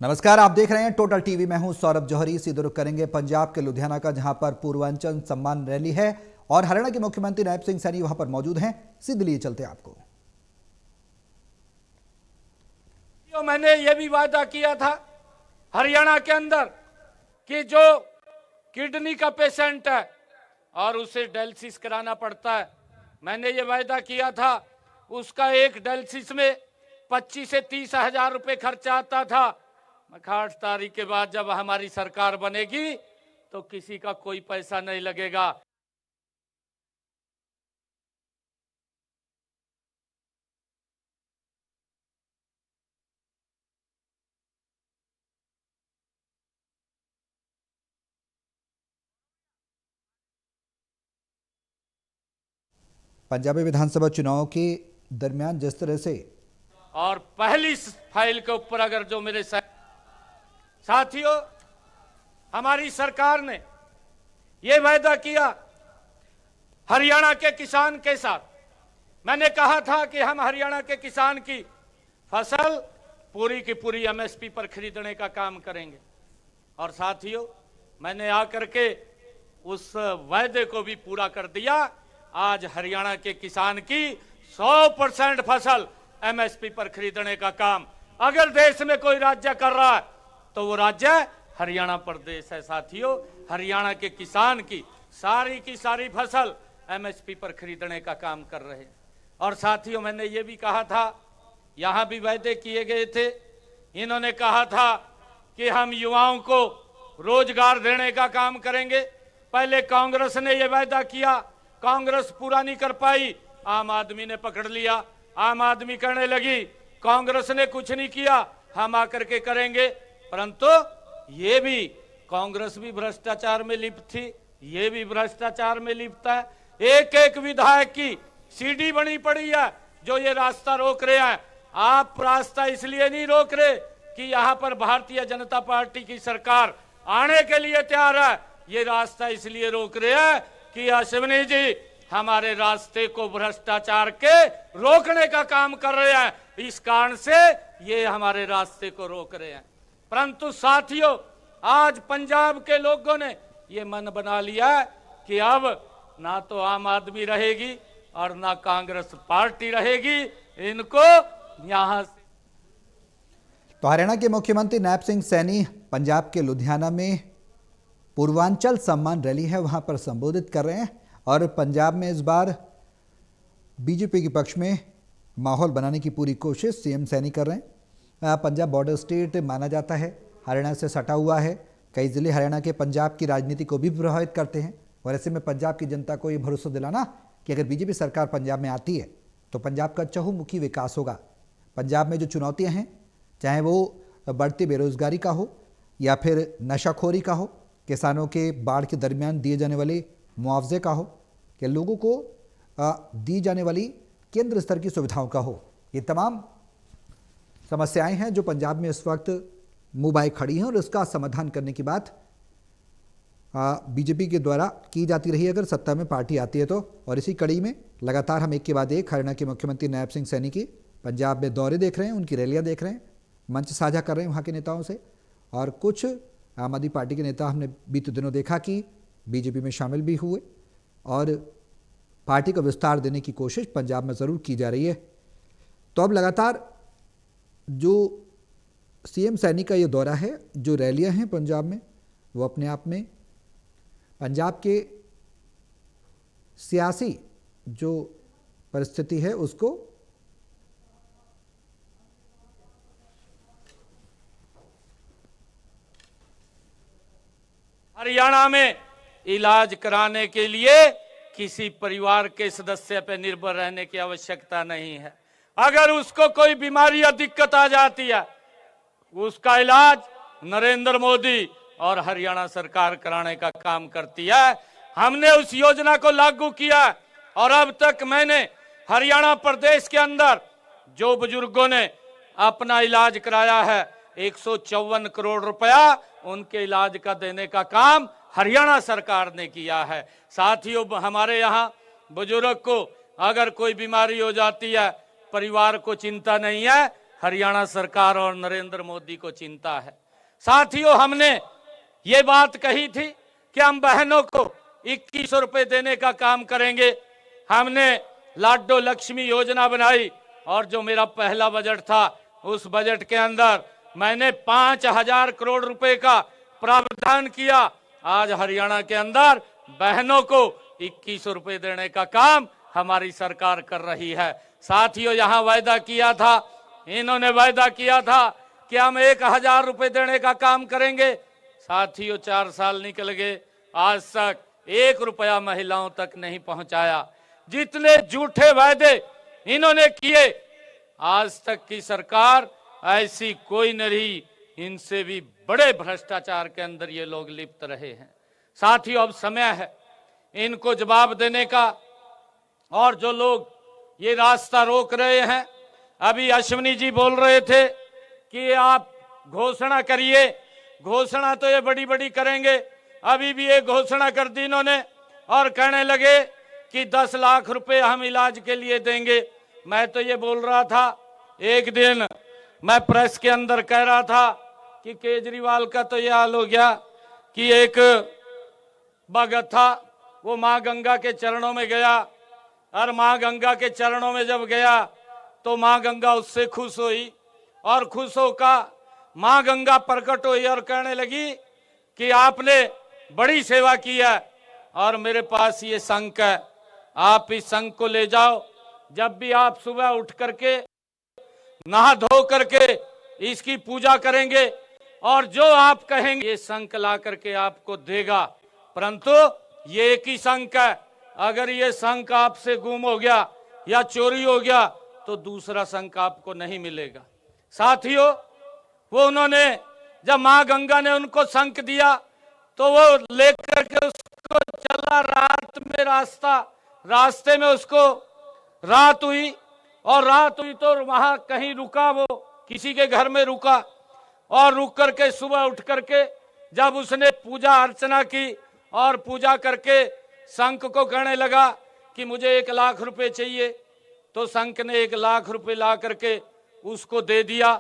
नमस्कार, आप देख रहे हैं टोटल टीवी। मैं हूं सौरभ जौहरी। सीधे रुख करेंगे पंजाब के लुधियाना का, जहां पर पूर्वांचल सम्मान रैली है और हरियाणा के मुख्यमंत्री नायब सिंह सैनी वहां पर मौजूद हैं। सीधे लिए चलते हैं आपको। तो मैंने ये भी वादा किया था हरियाणा के अंदर कि जो किडनी का पेशेंट है और उसे डायलिसिस कराना पड़ता है, मैंने ये वादा किया था उसका एक डायलिसिस में 25 से 30 हजार रुपए खर्चा आता था। 8 तारीख के बाद जब हमारी सरकार बनेगी तो किसी का कोई पैसा नहीं लगेगा। पंजाबी विधानसभा चुनाव के दरमियान जिस तरह से और पहली फाइल के ऊपर अगर जो मेरे साथियों, हमारी सरकार ने ये वादा किया हरियाणा के किसान के साथ। मैंने कहा था कि हम हरियाणा के किसान की फसल पूरी की पूरी एमएसपी पर खरीदने का काम करेंगे। और साथियों, मैंने आकर के उस वायदे को भी पूरा कर दिया। आज हरियाणा के किसान की 100% फसल एमएसपी पर खरीदने का काम अगर देश में कोई राज्य कर रहा है तो वो राज्य हरियाणा प्रदेश है। साथियों, हरियाणा के किसान की सारी फसल एमएसपी पर खरीदने का काम कर रहे हैं। और साथियों, मैंने ये भी कहा था, यहां भी वायदे किए गए थे। इन्होंने कहा था कि हम युवाओं को रोजगार देने का काम करेंगे। पहले कांग्रेस ने यह वायदा किया, कांग्रेस पूरा नहीं कर पाई, आम आदमी ने पकड़ लिया, आम आदमी करने लगी। कांग्रेस ने कुछ नहीं किया, हम आकर के करेंगे। परंतु ये भी कांग्रेस भी भ्रष्टाचार में लिप्त थी, ये भी भ्रष्टाचार में लिप्त है। एक एक विधायक की सीडी बनी पड़ी है जो ये रास्ता रोक रहे हैं। आप रास्ता इसलिए नहीं रोक रहे कि यहां पर भारतीय जनता पार्टी की सरकार आने के लिए तैयार है, ये रास्ता इसलिए रोक रहे हैं कि अश्विनी जी हमारे रास्ते को भ्रष्टाचार के रोकने का काम कर रहे हैं। इस कारण से ये हमारे रास्ते को रोक रहे हैं। परंतु साथियों, आज पंजाब के लोगों ने ये मन बना लिया है कि अब ना तो आम आदमी रहेगी और ना कांग्रेस पार्टी रहेगी, इनको यहां से। तो हरियाणा के मुख्यमंत्री नायब सिंह सैनी पंजाब के लुधियाना में पूर्वांचल सम्मान रैली है वहां पर संबोधित कर रहे हैं और पंजाब में इस बार बीजेपी के पक्ष में माहौल बनाने की पूरी कोशिश सीएम सैनी कर रहे हैं। पंजाब बॉर्डर स्टेट माना जाता है, हरियाणा से सटा हुआ है। कई ज़िले हरियाणा के पंजाब की राजनीति को भी प्रभावित करते हैं और ऐसे में पंजाब की जनता को ये भरोसा दिलाना कि अगर बीजेपी सरकार पंजाब में आती है तो पंजाब का चहुमुखी विकास होगा। पंजाब में जो चुनौतियाँ हैं, चाहे वो बढ़ती बेरोजगारी का हो या फिर नशाखोरी का हो, किसानों के बाढ़ के दरमियान दिए जाने वाले मुआवजे का हो, कि लोगों को दी जाने वाली केंद्र स्तर की सुविधाओं का हो, ये तमाम समस्याएं हैं जो पंजाब में इस वक्त मुंह बाए खड़ी हैं और इसका समाधान करने की बात बीजेपी के द्वारा की जाती रही अगर सत्ता में पार्टी आती है तो। और इसी कड़ी में लगातार हम एक के बाद एक हरियाणा के मुख्यमंत्री नायब सिंह सैनी की पंजाब में दौरे देख रहे हैं, उनकी रैलियाँ देख रहे हैं, मंच साझा कर रहे हैं वहाँ के नेताओं से। और कुछ आम आदमी पार्टी के नेता हमने बीते दिनों देखा कि बीजेपी में शामिल भी हुए और पार्टी को विस्तार देने की कोशिश पंजाब में ज़रूर की जा रही है। तो अब लगातार जो सीएम सैनी का ये दौरा है, जो रैलियां हैं पंजाब में, वो अपने आप में पंजाब के सियासी जो परिस्थिति है उसको हरियाणा में इलाज कराने के लिए किसी परिवार के सदस्य पर निर्भर रहने की आवश्यकता नहीं है। अगर उसको कोई बीमारी या दिक्कत आ जाती है, उसका इलाज नरेंद्र मोदी और हरियाणा सरकार कराने का काम करती है। हमने उस योजना को लागू किया और अब तक मैंने हरियाणा प्रदेश के अंदर जो बुजुर्गों ने अपना इलाज कराया है, 154 करोड़ रुपया उनके इलाज का देने का काम हरियाणा सरकार ने किया है। साथियों, हमारे यहाँ बुजुर्ग को अगर कोई बीमारी हो जाती है, परिवार को चिंता नहीं है, हरियाणा सरकार और नरेंद्र मोदी को चिंता है। साथियों, हमने ये बात कही थी कि हम बहनों को 2100 रुपए देने का काम करेंगे। हमने लाडो लक्ष्मी योजना बनाई और जो मेरा पहला बजट था उस बजट के अंदर मैंने 5000 करोड़ रुपए का प्रावधान किया। आज हरियाणा के अंदर बहनों को 2100 रुपए देने का काम हमारी सरकार कर रही है। साथियों, यहाँ वायदा किया था, इन्होंने वायदा किया था कि हम 1000 रुपए देने का काम करेंगे। साथियों, 4 साल निकल गए, आज तक 1 रुपया महिलाओं तक नहीं पहुंचाया। जितने झूठे वायदे इन्होंने किए, आज तक की सरकार ऐसी कोई नहीं, इनसे भी बड़े भ्रष्टाचार के अंदर ये लोग लिप्त रहे हैं। साथियों, अब समय है इनको जवाब देने का। और जो लोग ये रास्ता रोक रहे हैं, अभी अश्विनी जी बोल रहे थे कि आप घोषणा करिए, घोषणा तो ये बड़ी बड़ी करेंगे। अभी भी एक घोषणा कर दी इन्होंने और कहने लगे कि 10 लाख रुपए हम इलाज के लिए देंगे। मैं तो ये बोल रहा था, एक दिन मैं प्रेस के अंदर कह रहा था कि केजरीवाल का तो ये हाल हो गया कि एक भगत था, वो माँ गंगा के चरणों में गया और माँ गंगा के चरणों में जब गया तो माँ गंगा उससे खुश हुई और खुश होकर माँ गंगा प्रकट हुई और कहने लगी कि आपने बड़ी सेवा की है और मेरे पास ये शंख है, आप इस शंख को ले जाओ। जब भी आप सुबह उठ करके नहा धो करके इसकी पूजा करेंगे और जो आप कहेंगे ये शंख ला करके आपको देगा। परंतु ये एक ही शंख है, अगर ये शंख आपसे गुम हो गया या चोरी हो गया तो दूसरा शंख आपको नहीं मिलेगा। साथियों, वो उन्होंने जब माँ गंगा ने उनको शंख दिया तो वो लेकर के उसको चला। रात में रास्ते में उसको रात हुई और रात हुई तो वहां कहीं रुका, वो किसी के घर में रुका और रुक करके सुबह उठ करके जब उसने पूजा अर्चना की और पूजा करके शंख को कहने लगा कि मुझे 1 लाख रुपए चाहिए, तो शंख ने 1 लाख रुपए ला करके उसको दे दिया।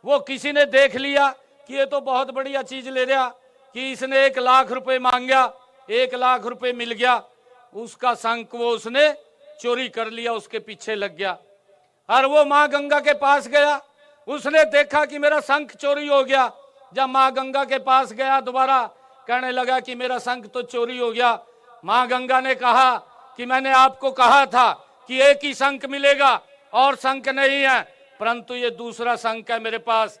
वो किसी ने देख लिया कि ये तो बहुत बढ़िया चीज ले रहा कि इसने 1 लाख रुपए मांग गया, 1 लाख रुपए मिल गया। उसका शंख वो उसने चोरी कर लिया, उसके पीछे लग गया और वो माँ गंगा के पास गया। उसने देखा कि मेरा शंख चोरी हो गया। जब माँ गंगा के पास गया दोबारा कहने लगा कि मेरा शंख तो चोरी हो गया। माँ गंगा ने कहा कि मैंने आपको कहा था कि एक ही शंख मिलेगा और शंख नहीं है, परंतु ये दूसरा शंख है मेरे पास।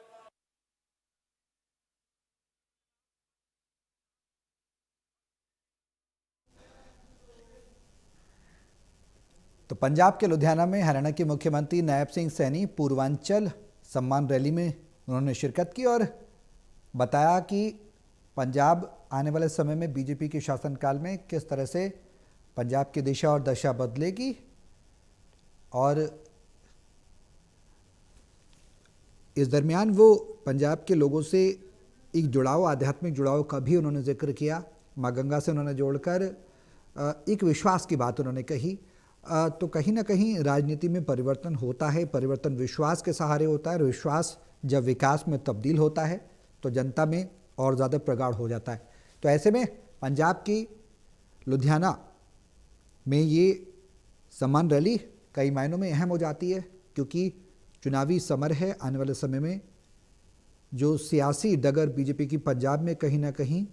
तो पंजाब के लुधियाना में हरियाणा के मुख्यमंत्री नायब सिंह सैनी पूर्वांचल सम्मान रैली में उन्होंने शिरकत की और बताया कि पंजाब आने वाले समय में बीजेपी के शासनकाल में किस तरह से पंजाब की दिशा और दशा बदलेगी। और इस दरमियान वो पंजाब के लोगों से एक जुड़ाव, आध्यात्मिक जुड़ाव का भी उन्होंने जिक्र किया। माँ गंगा से उन्होंने जोड़कर एक विश्वास की बात उन्होंने कही। तो कहीं ना कहीं राजनीति में परिवर्तन होता है, परिवर्तन विश्वास के सहारे होता है और विश्वास जब विकास में तब्दील होता है तो जनता में और ज़्यादा प्रगाढ़ हो जाता है। तो ऐसे में पंजाब की लुधियाना में ये सम्मान रैली कई मायनों में अहम हो जाती है, क्योंकि चुनावी समर है। आने वाले समय में जो सियासी डगर बीजेपी की पंजाब में कहीं ना कहीं